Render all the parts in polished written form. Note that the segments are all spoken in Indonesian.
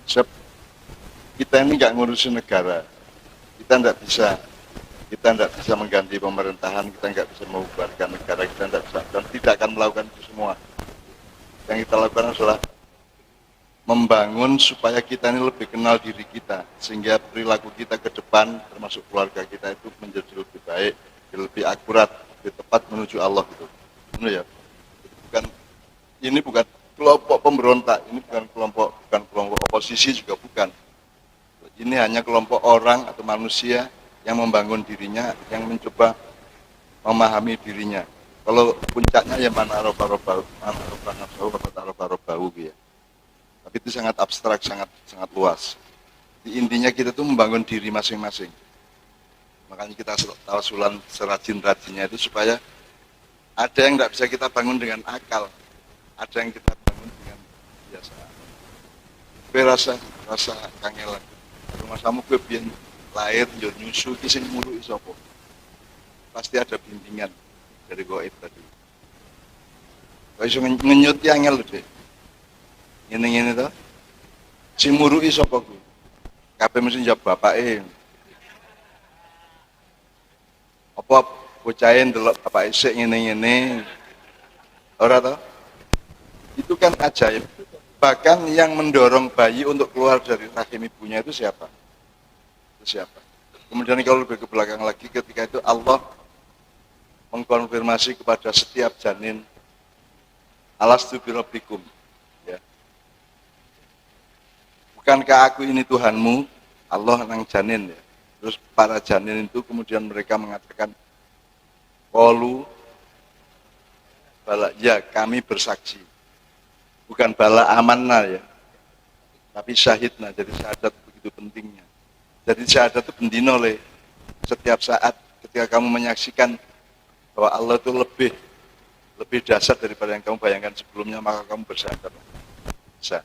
Sebab kita ini nggak ngurusin negara, kita nggak bisa mengganti pemerintahan, kita nggak bisa membubarkan negara, kita nggak bisa dan tidak akan melakukan itu semua. Yang kita lakukan adalah membangun supaya kita ini lebih kenal diri kita, sehingga perilaku kita ke depan, termasuk keluarga kita itu menjadi lebih baik, lebih akurat, lebih tepat menuju Allah gitu. Benar ya? Bukan, ini bukan kelompok pemberontak, ini bukan kelompok oposisi juga bukan. Ini hanya kelompok orang atau manusia yang membangun dirinya, yang mencoba memahami dirinya. Kalau puncaknya ya mana roba-roba ya. Tapi itu sangat abstrak, sangat luas. Di intinya kita tuh membangun diri masing-masing. Makanya kita tawasulan serajin-rajinnya itu supaya ada yang tidak bisa kita bangun dengan akal, ada yang kita bangun dengan biasa. Gue rasa kangelan. Rumah kamu gue biar lahir, nyusu, kisah mulu isopo. Pasti ada bimbingan dari goib tadi. Kalau iso ngenyut yang ngel deh. Ini tuh. Si muru isopo gue. Kabeh mesti jawab bapak apa bocahin delok bapak isik ngene-ngene. Ora toh? Itu kan ajaib. Bahkan yang mendorong bayi untuk keluar dari rahim ibunya itu siapa? Kemudian kalau lebih ke belakang lagi, ketika itu Allah mengkonfirmasi kepada setiap janin, alastu birabbikum, ya. Bukankah aku ini Tuhanmu? Allah nang janin ya. Terus para janin itu kemudian mereka mengatakan, qalu bala, ya kami bersaksi. Bukan bala amanna ya, tapi syahidna. Jadi syahadat begitu pentingnya. Jadi syahadat itu bendino oleh setiap saat ketika kamu menyaksikan bahwa Allah itu lebih dahsyat daripada yang kamu bayangkan sebelumnya, maka kamu bersyahadat. Bisa.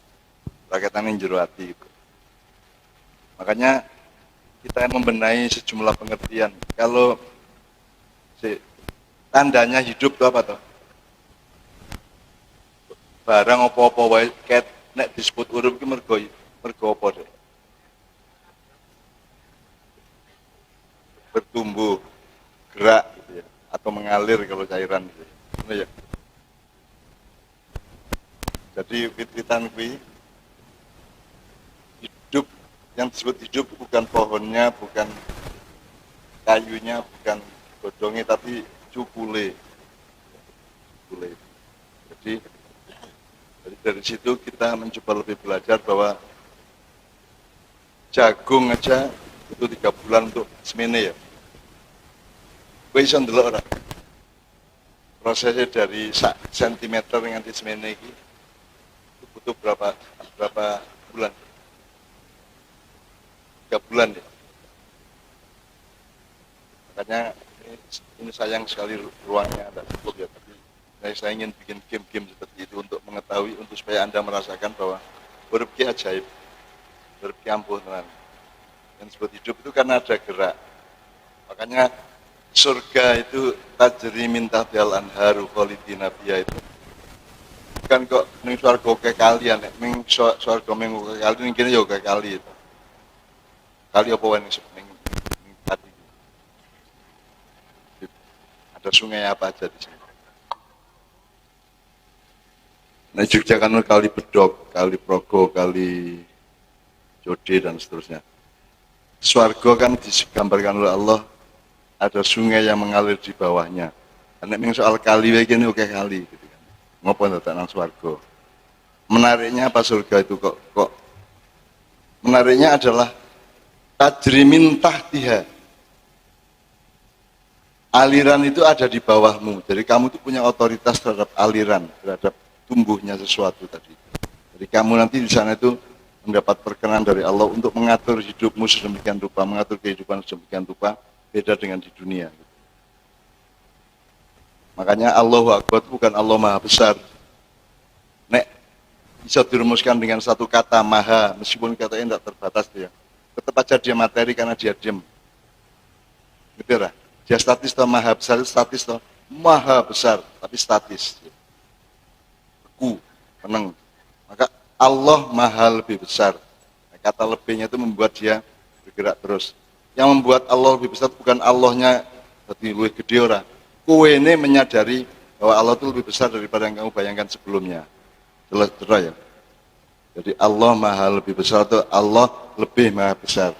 Rakatan yang jero hati itu. Makanya kita membenahi sejumlah pengertian. Kalau tandanya hidup itu apa toh? Barang apa-apa wae ket nek disebut urip ki mergo apa deh? Bertumbuh, gerak gitu ya, atau mengalir kalau cairan gitu ya. Jadi wit-witan kuwi hidup, yang disebut hidup bukan pohonnya, bukan kayunya, bukan godongnya, tapi cukule. Jadi dari situ kita mencoba lebih belajar bahwa jagung aja itu 3 bulan untuk semene ya. Kowe iso ndelok ora? Prosesnya dari sentimeter nganti semene iki itu butuh berapa bulan? 3 bulan ya. Makanya ini sayang sekali ruangnya ada cukup ya, tapi saya ingin bikin game-game seperti itu untuk mengetahui, untuk supaya Anda merasakan bahwa urip ki ajaib, urip ki ampuh tenan. Yang disebut hidup itu karena ada gerak. Makanya surga itu tajri min tahtial anharu khalidina fiha itu. Bukan kok ning swarga kekalian, ning swarga ming kekali ning kene ya kekali itu. Kali apa wae ning tadi. Ada sungai apa aja di sini. Nah, Jogja kan kali Bedok, kali Progo, kali Jode dan seterusnya. Swarga kan digambarkan oleh Allah ada sungai yang mengalir di bawahnya. Karena memang soal kali ini oke kali gitu kan. Ngopo ndak nang swarga. Menariknya apa surga itu kok menariknya adalah tajrimin tahtiha. Aliran itu ada di bawahmu. Jadi kamu itu punya otoritas terhadap aliran, terhadap tumbuhnya sesuatu tadi. Jadi kamu nanti di sana itu mendapat perkenan dari Allah untuk mengatur hidupmu sedemikian rupa, mengatur kehidupan sedemikian rupa, beda dengan di dunia. Makanya Allahu Akbar bukan Allah Maha Besar. Nek bisa dirumuskan dengan satu kata Maha, meskipun katanya tidak terbatas dia. Tetap aja dia materi karena dia diam. Gitu lah. Dia statis atau Maha Besar, statis atau Maha Besar, tapi statis. Menang. Maka Allah Maha lebih besar. kata lebihnya itu membuat dia bergerak terus. Yang membuat Allah lebih besar bukan Allahnya jadi lebih gede ora. Kowe ini menyadari bahwa Allah itu lebih besar daripada yang kamu bayangkan sebelumnya. Jelas ya. Jadi Allah maha lebih besar atau Allah lebih maha besar.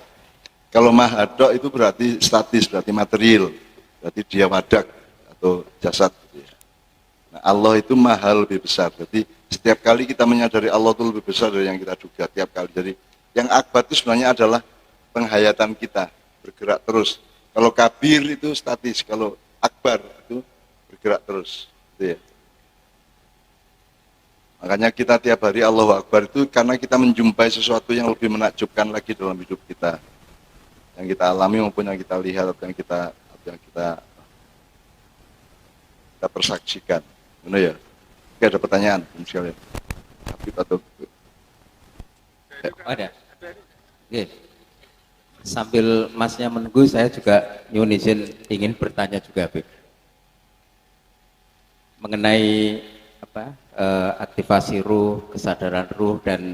Kalau maha dok itu berarti statis, berarti material, berarti dia wadak atau jasad. Nah, Allah itu maha lebih besar. Jadi setiap kali kita menyadari Allah itu lebih besar dari yang kita duga tiap kali. Jadi yang akbar itu sebenarnya adalah penghayatan kita bergerak terus. Kalau kabir itu statis, kalau akbar itu bergerak terus. Gitu ya. Makanya kita tiap hari Allahu Akbar itu karena kita menjumpai sesuatu yang lebih menakjubkan lagi dalam hidup kita. Yang kita alami maupun yang kita lihat atau yang kita persaksikan. Benar ya? Oke, ada pertanyaan misalnya. Habib atau ada. Oke. Sambil masnya menunggu, saya juga nyun izin ingin bertanya juga, Habib. Mengenai aktivasi ruh, kesadaran ruh dan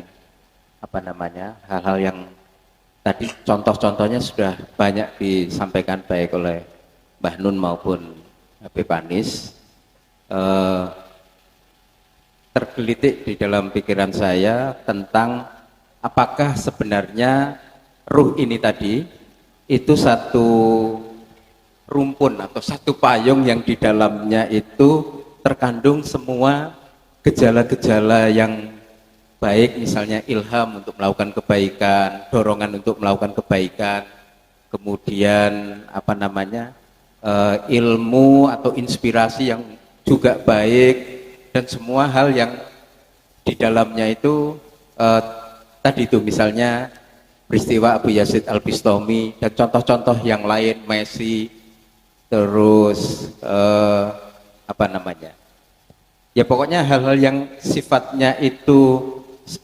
hal-hal yang tadi contoh-contohnya sudah banyak disampaikan baik oleh Mbah Nun maupun Habib Anis. Tergelitik di dalam pikiran saya tentang apakah sebenarnya ruh ini tadi itu satu rumpun atau satu payung yang di dalamnya itu terkandung semua gejala-gejala yang baik, misalnya ilham untuk melakukan kebaikan, dorongan untuk melakukan kebaikan, kemudian ilmu atau inspirasi yang juga baik, dan semua hal yang di dalamnya itu tadi itu misalnya peristiwa Abu Yazid Al-Bistami dan contoh-contoh yang lain, Messi, terus ya pokoknya hal-hal yang sifatnya itu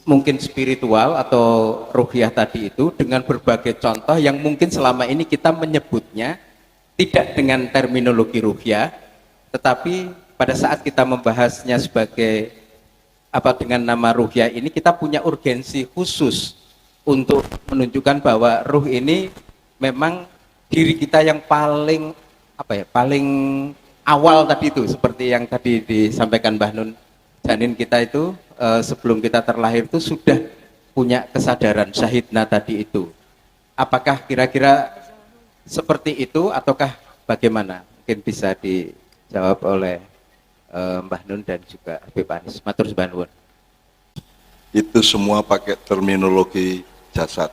mungkin spiritual atau ruhiyah tadi itu, dengan berbagai contoh yang mungkin selama ini kita menyebutnya tidak dengan terminologi ruhiyah, tetapi pada saat kita membahasnya sebagai dengan nama ruhiyah ini, kita punya urgensi khusus untuk menunjukkan bahwa ruh ini memang diri kita yang paling paling awal tadi itu, seperti yang tadi disampaikan Mbah Nun, janin kita itu sebelum kita terlahir itu sudah punya kesadaran syahidna tadi itu. Apakah kira-kira seperti itu ataukah bagaimana? Mungkin bisa dijawab oleh Mbah Nun dan juga Habib Anis. Matur suwun. Itu semua pakai terminologi jasad.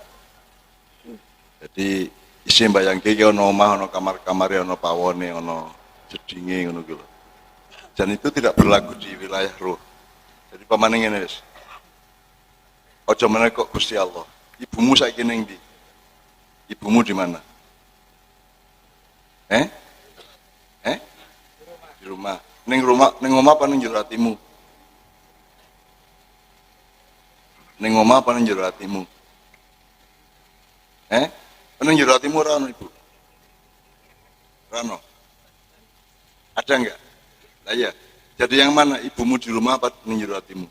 Jadi isi bayangke iki ana omah, ana kamar-kamare, ana pawone, ana jedinge ngono kuwi lho. Dan itu tidak berlaku di wilayah roh. Jadi pamane ngene wis. Aja meneh kok Gusti Allah. Ibumu saiki ning ndi? Ibumu di mana? Di rumah. Ning omah apa ning jero atimu? Ning omah apa ning jero atimu? Ning jero atimu ora ono ibu? Ora ono. Ada enggak? Lah ya. Jadi yang mana, ibumu di rumah apa ning jero atimu?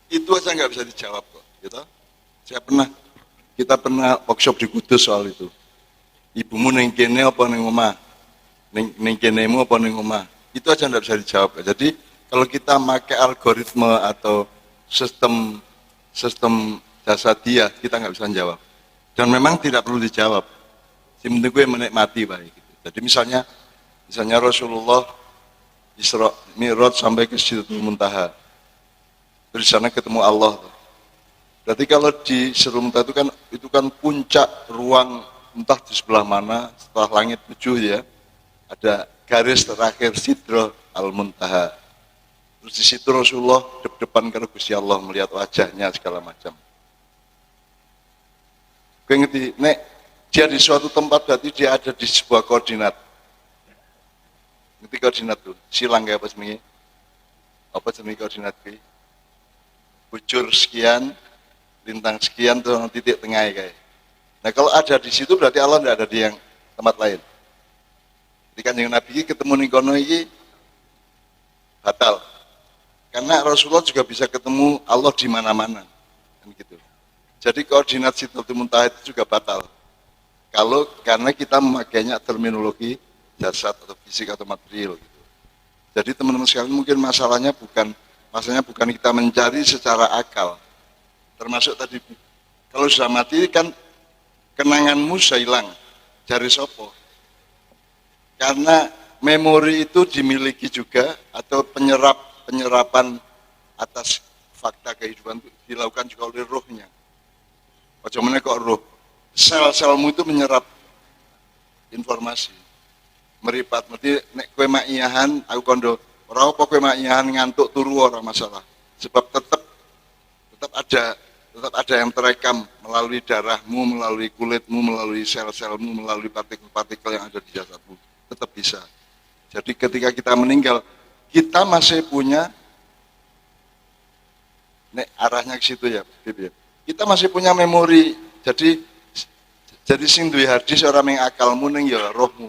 Itu aja nggak bisa dijawab kok, gitu. Kita pernah workshop di Kudus soal itu. Ibumu ning kene apa ning omah? Ning kenemu apa ning omah? Itu aja nggak bisa dijawab. Jadi kalau kita pakai algoritma atau sistem jasadiah, kita nggak bisa jawab. Dan memang tidak perlu dijawab. Si penting gue menikmati baik. Gitu. Jadi misalnya Rasulullah Isra Mi'raj sampai ke Sidratul Muntaha. Terus di sana ketemu Allah. Berarti kalau di Sidratul Muntaha itu kan puncak ruang, entah di sebelah mana setelah langit 7 ya. Ada garis terakhir Sidra Al-Muntaha. Terus di situ Rasulullah depan ke Gusti Allah melihat wajahnya segala macam. Gue ngerti, nek dia di suatu tempat berarti dia ada di sebuah koordinat. Ngerti koordinat tuh, silang kayak apa semuanya? Apa jenis koordinat gue? Bujur sekian, lintang sekian tuh titik tengah kayak. Nah kalau ada di situ berarti Allah tidak ada di yang tempat lain. Di Kanjeng Nabi ketemu ning kono iki batal. Karena Rasulullah juga bisa ketemu Allah di mana-mana. Kan gitu. Jadi koordinat Sidratul Muntaha itu juga batal. Karena kita memakainya terminologi jasad atau fisik atau material gitu. Jadi teman-teman sekalian mungkin masalahnya bukan kita mencari secara akal. Termasuk tadi kalau sudah mati kan kenanganmu sudah hilang. Jari sopo. Karena memori itu dimiliki juga atau penyerapan atas fakta kehidupan itu dilakukan juga oleh rohnya. Bagaimana kok roh? Sel-selmu itu menyerap informasi. Meripat, berarti nek kowe makiyahan, aku kondo ora apa kowe makiyahan ngantuk turu ora masalah. Sebab tetap ada yang terekam melalui darahmu, melalui kulitmu, melalui sel-selmu, melalui partikel-partikel yang ada di jasadmu. Tetap bisa. Jadi ketika kita meninggal, kita masih punya nek arahnya ke situ ya, Bib ya. Kita masih punya memori. Jadi sing duwe hadis ora mung akalmu ning ya rohmu.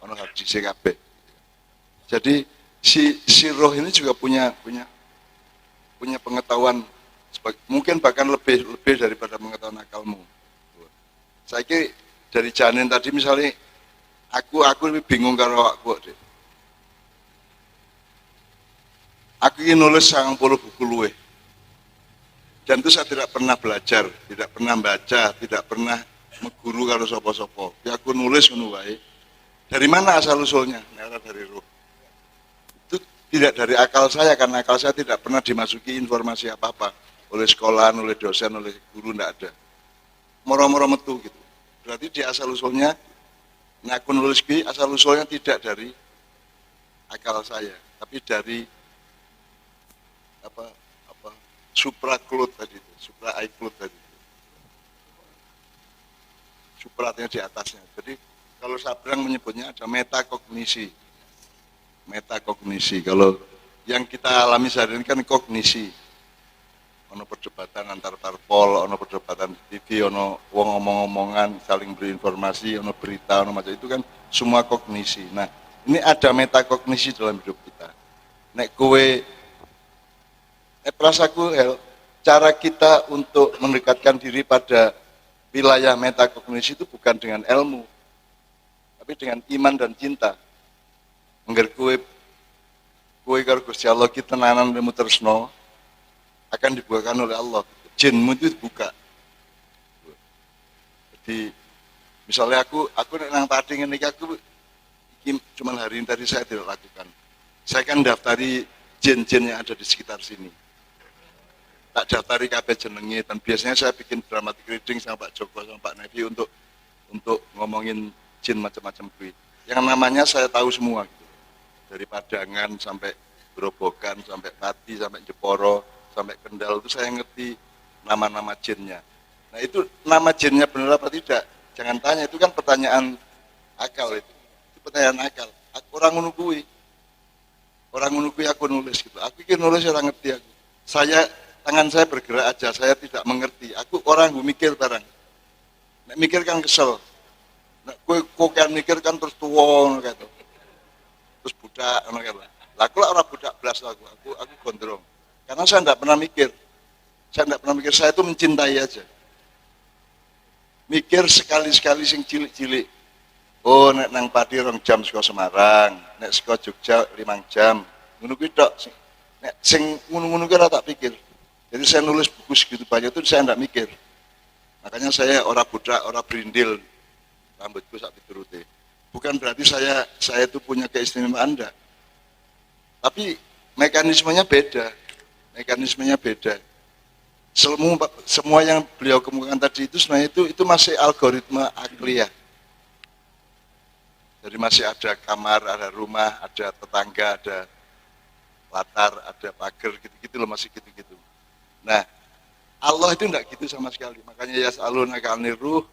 Ono hadis kabeh. Jadi si roh ini juga punya pengetahuan mungkin bahkan lebih daripada pengetahuan akalmu. Saya kira dari janin tadi misalnya aku lebih bingung karo aku deh. Aku ini nulis 90 buku luweh. Dan itu saya tidak pernah belajar, tidak pernah baca, tidak pernah meguru karo sapa-sapa. Ya aku nulis ngono wae. Dari mana asal usulnya? Nera dari roh. Itu tidak dari akal saya karena akal saya tidak pernah dimasuki informasi apa-apa oleh sekolah, oleh dosen, oleh guru, tidak ada. Moro-moro metu gitu. Berarti di asal usulnya, nah aku nulis ki asal usulnya tidak dari akal saya, tapi dari supra-cloud tadi itu, supra-iCloud tadi itu. Supratnya di atasnya. Jadi kalau Sabrang menyebutnya ada metakognisi. Metakognisi. Kalau yang kita alami sehari ini kan kognisi. Ono perdebatan antar parpol, ono perdebatan di TV, ono wong omong-omongan, saling berinformasi, ono berita, ono macam itu kan semua kognisi. Nah, ini ada metakognisi dalam hidup kita. Nek kowe perasaku cara kita untuk mendekatkan diri pada wilayah metakognisi itu bukan dengan ilmu, tapi dengan iman dan cinta. Engger kowe karo Gusti Allah ki tenanan ilmu tresno akan dibukakan oleh Allah. Jinmu itu dibuka. Jadi misalnya aku nang tadi ngene iki aku cuma hari ini tadi saya tidak lakukan. Saya kan daftari jin-jin yang ada di sekitar sini. Tak daftari kabeh jenenge dan biasanya saya bikin dramatic reading sama Pak Joko sama Pak Nevi untuk ngomongin jin macam-macam kuwi. Yang namanya saya tahu semua gitu. Dari Padangan sampai Grobogan sampai Pati sampai Jeporo sampai Kendal itu saya ngerti nama-nama jinnya. Nah itu nama jinnya benar apa tidak? Jangan tanya, itu kan pertanyaan akal itu. Itu pertanyaan akal. Orang ngono kuwi aku nulis gitu. Aku iki nulis ora ngerti aku. Tangan saya bergerak aja, saya tidak mengerti. Aku orang gue mikir barang. Nek mikir kan kesel. Nek kok kan mikir kan terus tuwong gitu. Terus budak ngono gitu. Lah aku lah orang budak blas aku gondrong. Karena saya tidak pernah mikir. Saya itu mencintai aja. Mikir sekali-sekali sing cilik-cilik. Oh, nek nang Pati 2 jam saka Semarang, nek saka Jogja 5 jam. Ngono kuwi tok. Nek sing ngono-ngono ki ora tak pikir. Jadi saya nulis buku segitu banyak itu saya tidak mikir. Makanya saya orang budak, orang berindil, rambutku sak piturute. Bukan berarti saya itu punya keistimewaan enggak. Tapi mekanismenya beda. Semua yang beliau kemukakan tadi itu sebenarnya itu masih algoritma akliyah. Jadi masih ada kamar, ada rumah, ada tetangga, ada latar, ada pagar, gitu-gitu loh, masih gitu-gitu. Nah, Allah itu enggak gitu sama sekali. Makanya yas'alunaka 'anir ruh,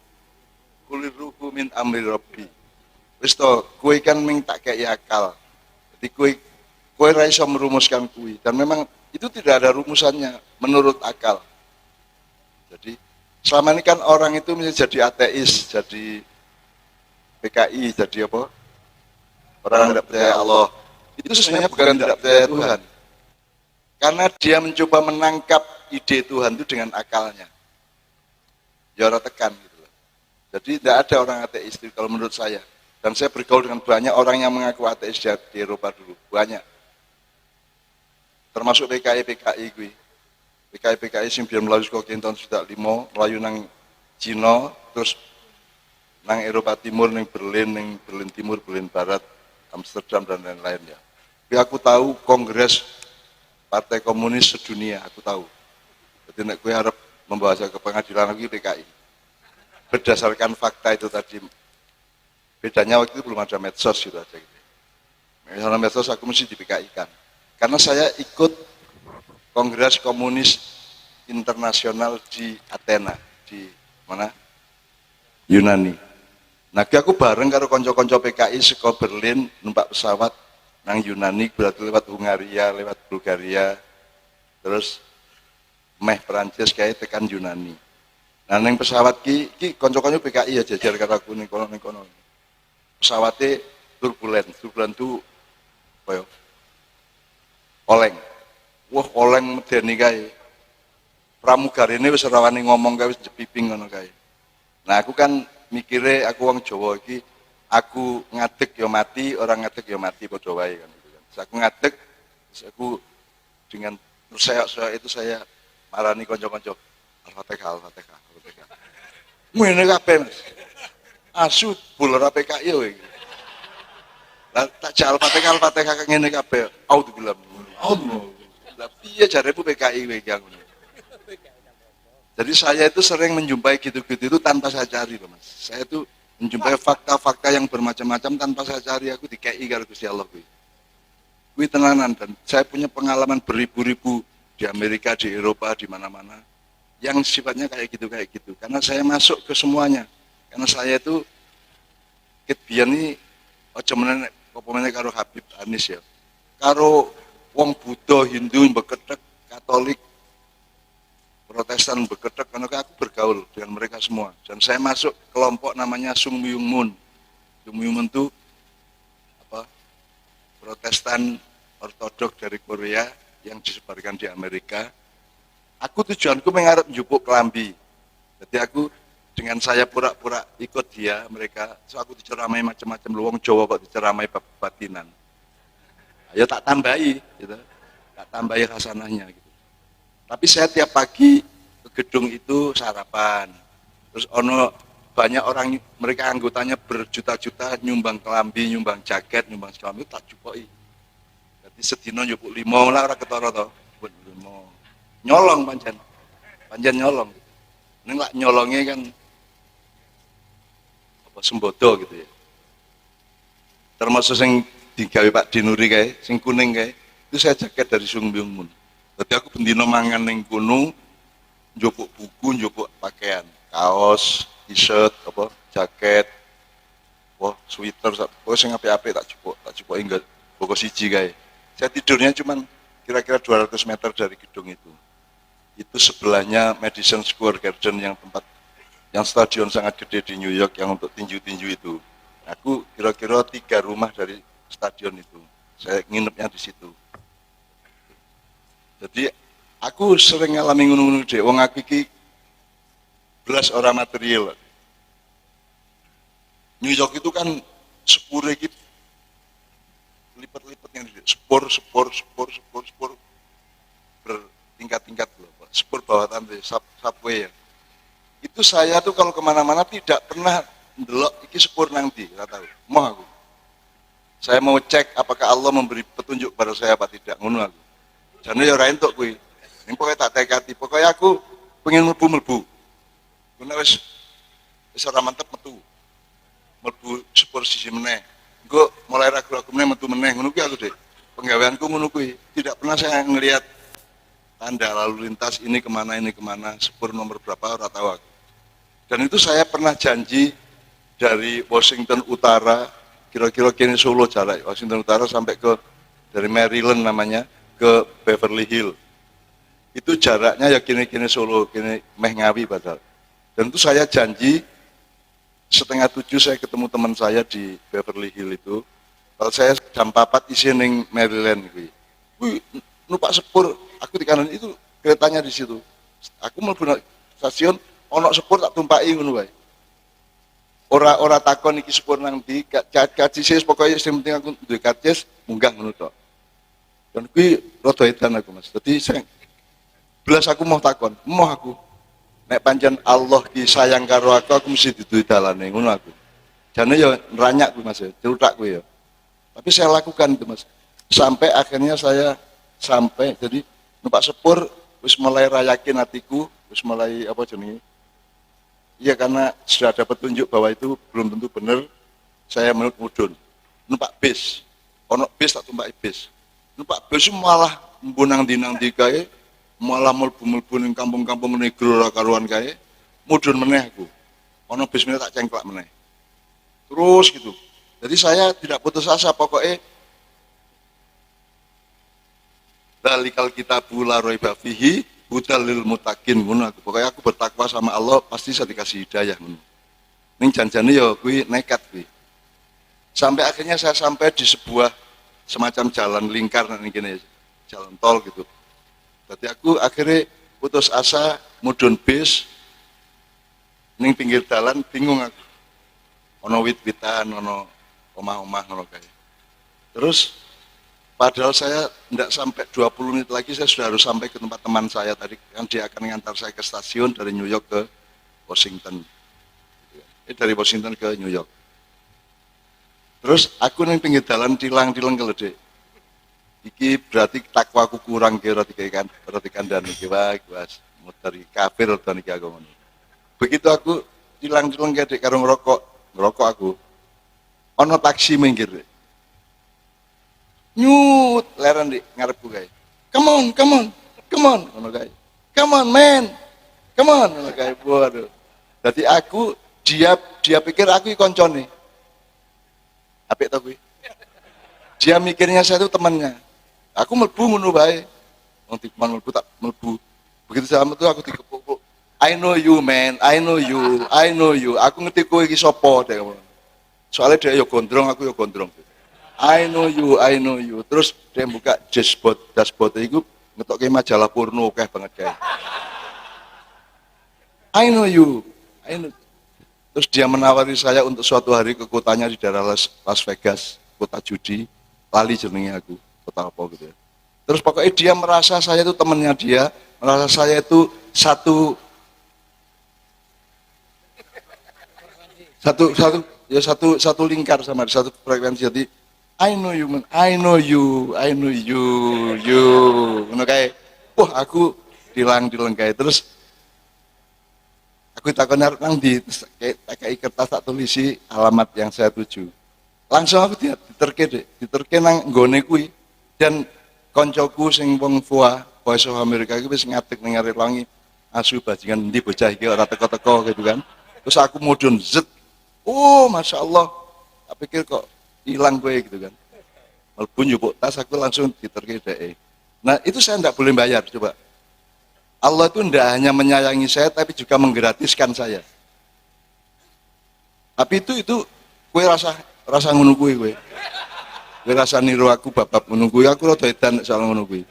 qulir ruhu min amri rabbi. Wis to, kowe kan ming tak kei akal. Jadi kowe ra iso merumuskan kuwi. Dan memang itu tidak ada rumusannya menurut akal. Jadi selama ini kan orang itu misalnya jadi ateis, jadi PKI, jadi apa? Orang yang tidak percaya Allah. Itu sebenarnya bukan tidak percaya Tuhan. Karena dia mencoba menangkap ide Tuhan itu dengan akalnya. ya ora tekan gitu loh. Jadi tidak ada orang ateis itu kalau menurut saya. Dan saya bergaul dengan banyak orang yang mengaku ateis di Eropa dulu, banyak. Termasuk PKI gue. PKI sing biar melayu saka tahun 2005, melayu nang Cina, terus nang Eropa Timur, nang Berlin Timur, Berlin Barat, Amsterdam dan lain-lain ya. Tapi aku tahu Kongres Partai Komunis Sedunia, aku tahu. Jadi nek gue harap membawa saya ke pengadilan lagi PKI. Berdasarkan fakta itu tadi. Bedanya waktu itu belum ada medsos gitu aja gitu. Misalnya medsos aku mesti di PKI kan. Karena saya ikut Kongres Komunis Internasional di Athena, di mana? Yunani. Nah, aku bareng karo konco-konco PKI saka Berlin numpak pesawat nang Yunani, berarti lewat Hungaria, lewat Bulgaria, terus meh Perancis kayak tekan Yunani. Nah, neng pesawat ki konco-konco PKI ya jajar karo aku ning kono. Pesawatnya turbulen tuh apa ya? Oleng. Wah, oleng medeni kae. Pramugarine wis ora wani ngomong kae wis jepiping ngono kae. Nah, aku kan mikire aku wong Jawa iki aku ngadeg ya mati, orang ngadeg ya mati padha wae kan gitu kan. Terus aku ngadeg, terus aku dengan terseok-seok itu saya marani kanca-kanca Al-Fatihah. Ngene kabeh Mas. Asu buler PKI yo iki. Lah tak jal Al-Fatihah ngene kabeh. Auzubillah. Lah piye jaremu PKI kowe iki ngono. Jadi saya itu sering menjumpai gitu-gitu itu tanpa saya cari loh Mas. Saya itu menjumpai fakta-fakta yang bermacam-macam tanpa saya cari, aku dikei karo Gusti Allah kuwi. Kuwi tenanan, dan saya punya pengalaman beribu-ribu di Amerika, di Eropa, di mana-mana yang sifatnya kayak gitu. Karena saya masuk ke semuanya. Karena saya itu ketbian ini aja meneh apa meneh karo Habib Anis ya. Karo wong Buddha, Hindu, beketek, Katolik, Protestan beketek, karena aku bergaul dengan mereka semua. Dan saya masuk kelompok namanya Sung Myung Moon. Sung Myung Moon itu apa? Protestan Ortodok dari Korea yang disebarkan di Amerika. Aku tujuanku mengarep njupuk kelambi. Jadi aku dengan saya pura-pura ikut dia mereka, so aku diceramai macam-macam lu wong Jawa kok diceramai batinan. Ya tak tambahi gitu. Tak tambahi hasanahnya gitu. Tapi saya tiap pagi ke gedung itu sarapan. Terus ono banyak orang, mereka anggotanya berjuta-juta nyumbang kelambi, nyumbang jaket, nyumbang segala itu tak cukupi. Jadi sedino nyupuk 5 lah ora ketara to. 5. Nyolong pancen nyolong. Ning lak nyolongnya kan apa sembodo gitu ya. Termasuk sing digawe Pak Dinuri kae, sing kuning kae, itu saya jaket dari Sung Myung Moon. Jadi aku bendino mangan ning kono, njupuk buku, njupuk pakaian, kaos, t-shirt, apa, jaket, wah, sweater, pokoknya sing apik-apik tak jupuk enggak pokok siji kae. Saya tidurnya cuman kira-kira 200 meter dari gedung itu. Itu sebelahnya Madison Square Garden yang tempat yang stadion sangat gede di New York yang untuk tinju-tinju itu. Aku kira-kira 3 rumah dari stadion itu. Saya nginepnya di situ. Jadi aku sering ngalami ngono-ngono dhek. Wong aku iki belas orang material. New York itu kan sepur iki lipat-lipat yang sepur bertingkat-tingkat loh. Sepur bawah tanah, subway ya. Itu saya tuh kalau kemana-mana tidak pernah ndelok iki sepur nang ndi, ora tahu. Mau aku. Saya mau cek apakah Allah memberi petunjuk pada saya apa tidak, ngono aku. Jane ya ora entuk kuwi. Ning pokoke tak tekati, pokoke aku pengen mlebu. Ngono wis ora mantep metu. Mlebu sepur siji meneh. Engko mulai ragu-ragu meneh metu meneh, ngono kuwi aku, Dik. Penggaweanku ngono kuwi. Tidak pernah saya ngelihat tanda lalu lintas ini kemana, sepur nomor berapa, ora tahu aku. Dan itu saya pernah janji dari Washington Utara, kira-kira kini Solo jarak, Washington Utara sampai ke, dari Maryland namanya, ke Beverly Hills. Itu jaraknya ya kini Solo, kini meh Ngawi padahal. Dan itu saya janji, 6:30 saya ketemu teman saya di Beverly Hills itu, kalau saya jam 4 isi ning Maryland, wih, numpak sepur, aku di kanan itu keretanya di situ. Aku mlebu stasiun, Ono sepur tak tumpaki ngono wae. Ora takon iki sepur nang ndi, kacis pokoke sing penting aku duwe kacis munggah ngono tok. Dan kuwi rada edan aku Mas. Dadi sing belas aku mau takon, mau aku. Nek pancen Allah ki sayang karo aku mesti diduwe dalane ngono aku. Jane ya neranyak kuwi Mas, celutak kuwi ya. Tapi saya lakukan itu Mas. Sampai akhirnya saya jadi numpak sepur wis mulai rayakin hatiku, wis mulai apa jenenge? Iya karena sudah ada petunjuk bahwa itu belum tentu benar, saya mudun. Numpak bis, ono bis tak tumpak bis. Numpak bis malah mbunang dinang kae, malah mlebu-mlebu ning kampung-kampung negro ora karuan kae, mudun meneh aku. Ono bis meneh tak cengklak meneh. Terus gitu. Jadi saya tidak putus asa pokoknya dalikal kitabu la raiba fihi hudalil mutakin ngono aku. Pokoknya aku bertakwa sama Allah pasti saya dikasih hidayah ngono. Ning janjane ya kuwi nekat kuwi. Sampai akhirnya saya sampai di sebuah semacam jalan lingkar ning kene, jalan tol gitu. Jadi aku akhirnya putus asa mudun bis ning pinggir jalan bingung aku. Ono wit-witan, ono omah-omah ngono kae. Terus padahal saya tidak sampai 20 menit lagi saya sudah harus sampai ke tempat teman saya tadi kan dia akan mengantar saya ke stasiun dari New York ke Washington. Dari Washington ke New York. Terus aku ning pinggir jalan tilang-tilang kalau Dek. Iki berarti takwaku kurang kira roti kandhane iki wae Mas. Muter kafir to niki aku ngono. Begitu aku tilang-tilang Dek karo ngerokok aku. Ono taksi minggir. Nyut leren di ngarepku kae. Come on, ngono kae. Come on, man. Come on, ngono kae. Waduh. Jadi aku dia pikir aku koncone. Apik to kuwi. Dia mikirnya saya itu temannya. Aku mlebu ngono bae. Wong tikman mlebu tak mlebu. Begitu saya metu aku dikepuk. I know you, man. I know you. Aku ngerti kowe iki sapa dek. Soalnya dia yo gondrong, aku yo gondrong. I know you. Terus dia buka dashboard itu ngetokke majalah porno akeh banget kayak. I know you. Terus dia menawari saya untuk suatu hari ke kotanya di daerah Las Vegas, kota judi, lali jenenge aku, kota apa gitu ya. Terus pokoknya dia merasa saya itu temannya dia, merasa saya itu satu lingkar sama satu frekuensi. Jadi I know you, man. I know you. Ngono kae. Wah, aku dilang kae. Terus aku takon arep nang ndi, kayak kertas tak tulisi alamat yang saya tuju. Langsung aku diterke nang nggone kuwi. Dan koncoku sing wong Voice of America iki wis ngadeg ning arep langi asu bajingan ndi bocah iki ora teko-teko gitu kan. Terus aku mudhun zet. Oh, Masya Allah. Tak pikir kok hilang gue gitu kan. Mlebu njupuk tas aku langsung diterke dhek. Nah, itu saya tidak boleh bayar coba. Allah itu tidak hanya menyayangi saya tapi juga menggratiskan saya. Tapi itu gue rasa ngono kuwi. Gue rasa niru aku babak ngono kuwi, aku rada edan soal ngono kuwi.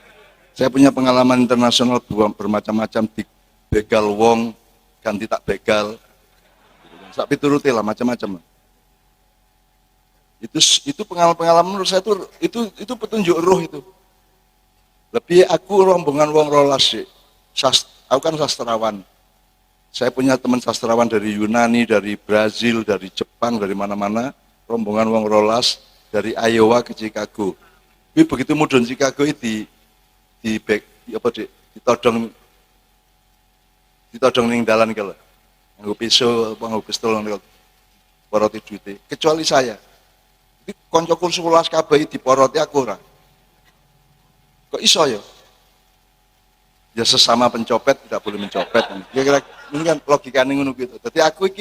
Saya punya pengalaman internasional bermacam-macam di begal wong, ganti tak begal. Sak pituruti lah macam-macam. Itu pengalaman menurut saya itu petunjuk roh itu. Lebih aku rombongan wong rolas sih. Aku kan sastrawan. Saya punya teman sastrawan dari Yunani, dari Brazil, dari Jepang, dari mana-mana. Rombongan wong rolas dari Iowa ke Chicago. Tapi begitu mudun Chicago itu ditodong ning dalan kala. Nganggo pisau, nganggo pistol ngono poroti duite. Kecuali saya. Iki kancaku 11 kabeh diporoti aku ora. Kok iso ya? Ya sesama pencopet tidak boleh mencopet. Kira-kira ini kan logikane ngono gitu. Dadi aku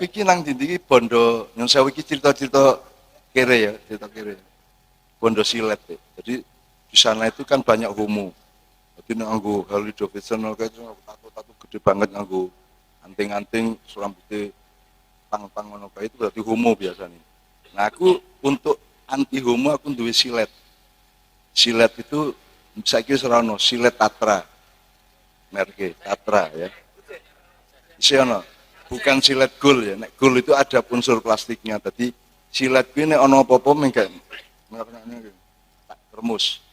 iki nang ndi iki bondo nyun sewu iki cerita-cerita kere ya, cerita kere. Bondo silet. Jadi di sana itu kan banyak homo. Jadi nganggo Harley Davidson kayak tato gede banget nganggo anting-anting rambutnya tang-tang ngono kae itu berarti homo biasanya. Nah, aku untuk anti homo aku duwe silet. Silet itu saiki ora ono, silet Tatra. merke Tatra ya. Isiono, bukan silet gol ya. Nek gol itu ada unsur plastiknya. Tadi silet kuwi nek ana apa-apa mengke tak remus.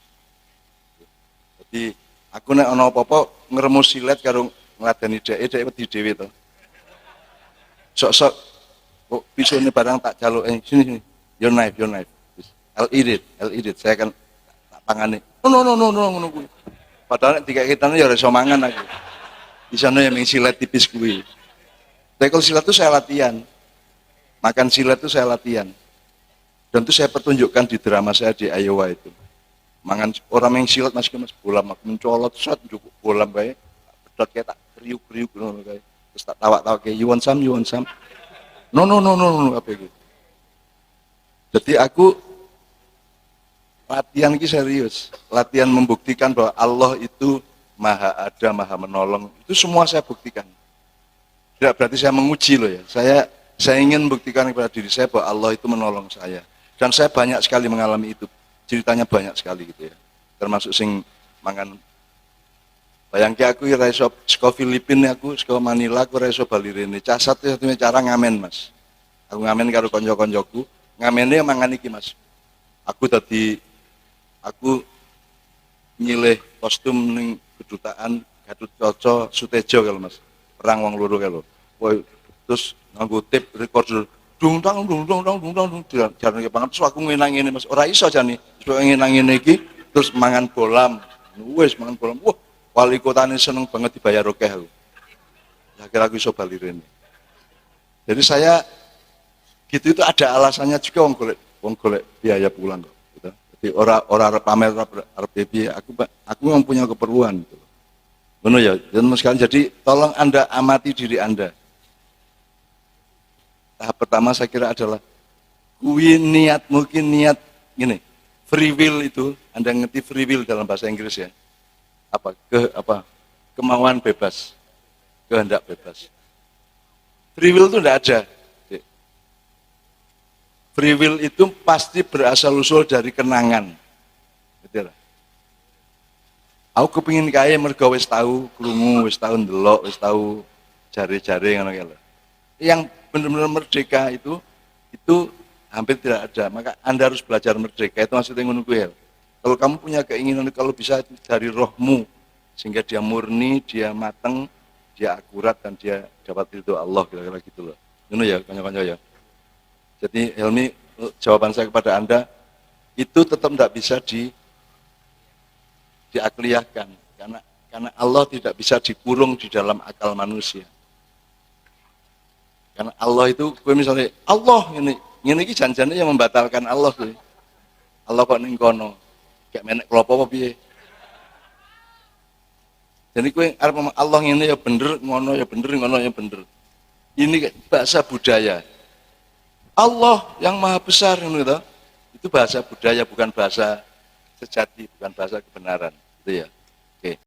Jadi aku nek ana apa-apa ngremus silet karo ngladeni dhek wedi dhewe to. Sok-sok kok pisone barang tak jaluk sini. Your knife. I'll eat it. Saya akan tak pangane. No ngono kuwi. Padahal nek dikekitane ya ora iso mangan aku. Di sana yang silet tipis kuwi. Tapi kalau silat itu saya latihan. Makan silat itu saya latihan. Dan itu saya pertunjukkan di drama saya di Iowa itu. Mangan orang yang silat masih mas bolam aku mencolot shot cukup bolam kayak pedot kayak tak kriuk ngono kayak. Terus tak tawa-tawa kayak you want some? No apa gitu. Jadi aku latihan ini serius. Latihan membuktikan bahwa Allah itu maha ada, maha menolong. Itu semua saya buktikan. Tidak berarti saya menguji loh ya. Saya ingin membuktikan kepada diri saya bahwa Allah itu menolong saya. Dan saya banyak sekali mengalami itu. Ceritanya banyak sekali gitu ya. Termasuk sing mangan. Bayangke aku ora iso saka Filipina aku saka Manila aku ora iso bali rene. Satu-satunya cara ngamen, Mas. Aku ngamen karo kanca-kancaku. Ngamene mangan iki, Mas. Aku nyilih kostum ning kedutaan Gatotkaca Sutejo kalau Mas. Perang wong loro kalau. Terus nganggo tape recorder dung dang jarane banget terus aku ngenang ngene Mas. Ora iso jane. Terus ngenang ngene iki terus mangan bolam. Wis mangan bolam. Wah, wali kotane seneng banget dibayar akeh aku. Akhirnya aku iso bali rene. Jadi saya gitu itu ada alasannya juga wong golek biaya pulang kok. Gitu. Jadi ora arep pamer arep biaya aku memang punya keperluan gitu. Benar ya, teman sekalian. Jadi tolong Anda amati diri Anda. Tahap pertama saya kira adalah mungkin niat gini, free will itu, Anda ngerti free will dalam bahasa Inggris ya? Kemauan bebas, kehendak bebas. Free will itu tidak ada. Free will itu pasti berasal usul dari kenangan. Betul. Aku kepingin kaya mergo wis tahu krungu, wis tahu ndelok, wis tahu jare-jare ngono kae. Yang benar-benar merdeka itu hampir tidak ada. Maka Anda harus belajar merdeka. Itu maksudnya ngono kuwi. Kalau kamu punya keinginan kalau bisa itu dari rohmu sehingga dia murni, dia matang, dia akurat dan dia dapat itu Allah kira-kira gitu loh. Ngono ya, kanca-kanca ya. Jadi Helmi, jawaban saya kepada Anda itu tetap tidak bisa diakliyahkan karena Allah tidak bisa dikurung di dalam akal manusia. Karena Allah itu, gue misalnya Allah ini iki janjane yang membatalkan Allah gue. Allah kok ning kono, kayak menek klopo apa piye? Jadi gue arep ngomong Allah ini ya bener, ngono ya bener, ngono ya bener. Ini bahasa budaya. Allah yang maha besar gitu. Itu bahasa budaya bukan bahasa sejati, bukan bahasa kebenaran, gitu ya. Oke.